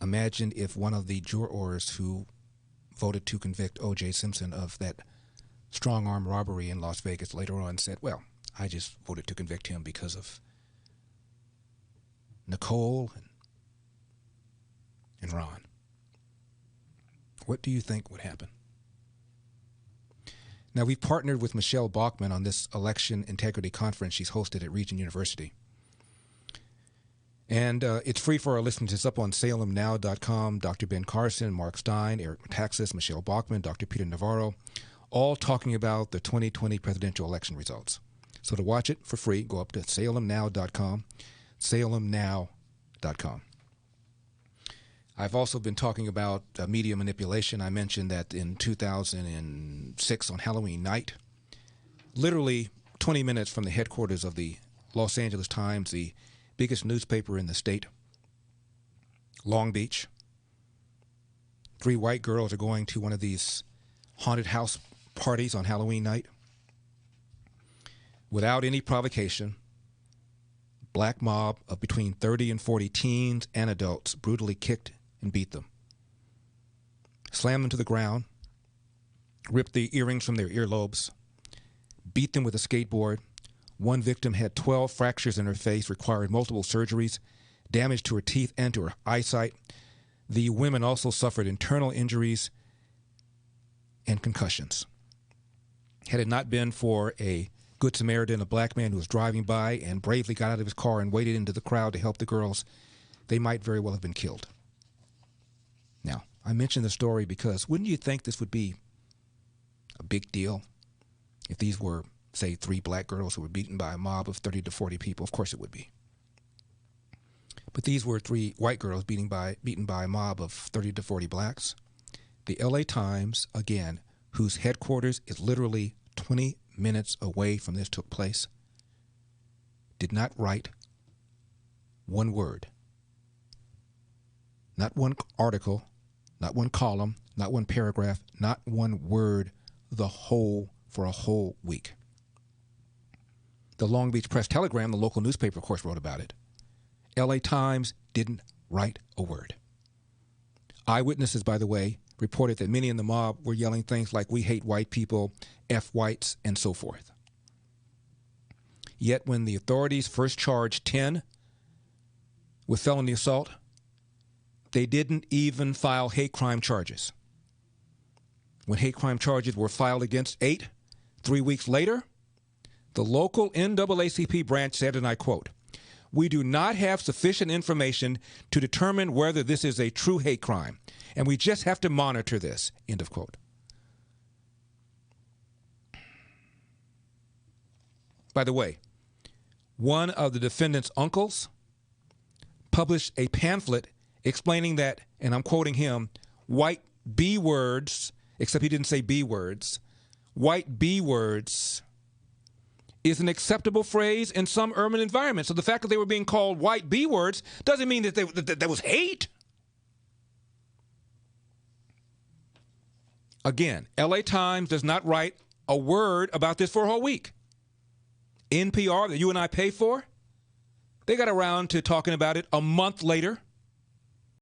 Imagine if one of the jurors who voted to convict O.J. Simpson of that strong-arm robbery in Las Vegas later on said, well, I just voted to convict him because of Nicole and Ron. What do you think would happen? Now, we've partnered with Michelle Bachmann on this election integrity conference she's hosted at Regent University. And it's free for our listeners. It's up on salemnow.com. Dr. Ben Carson, Mark Stein, Eric Metaxas, Michelle Bachmann, Dr. Peter Navarro, all talking about the 2020 presidential election results. So to watch it for free, go up to salemnow.com, salemnow.com. I've also been talking about media manipulation. I mentioned that in 2006 on Halloween night, literally 20 minutes from the headquarters of the Los Angeles Times, the biggest newspaper in the state, Long Beach, 3 white girls are going to one of these haunted house parties on Halloween night. Without any provocation, black mob of between 30 and 40 teens and adults brutally kicked and beat them, slammed them to the ground, ripped the earrings from their earlobes, beat them with a skateboard. One victim had 12 fractures in her face, required multiple surgeries, damage to her teeth and to her eyesight. The women also suffered internal injuries and concussions. Had it not been for a Good Samaritan, a black man who was driving by and bravely got out of his car and waded into the crowd to help the girls, they might very well have been killed. Now, I mention the story because wouldn't you think this would be a big deal if these were, say, 3 black girls who were beaten by a mob of 30 to 40 people? Of course it would be. But these were 3 white girls beaten by a mob of 30 to 40 blacks. The L.A. Times, again, whose headquarters is literally 20 minutes away from this took place, did not write one word. Not one article, not one column, not one paragraph, not one word for a whole week. The Long Beach Press-Telegram, the local newspaper, of course, wrote about it. L.A. Times didn't write a word. Eyewitnesses, by the way, reported that many in the mob were yelling things like, "We hate white people," "F whites," and so forth. Yet when the authorities first charged 10 with felony assault, they didn't even file hate crime charges. When hate crime charges were filed against 8, 3 weeks later, the local NAACP branch said, and I quote, "We do not have sufficient information to determine whether this is a true hate crime, and we just have to monitor this," end of quote. By the way, one of the defendant's uncles published a pamphlet explaining that, and I'm quoting him, white B words, except he didn't say B words, white B words is an acceptable phrase in some urban environments. So the fact that they were being called white B words doesn't mean that that was hate. Again, LA Times does not write a word about this for a whole week. NPR, that you and I pay for, they got around to talking about it a month later.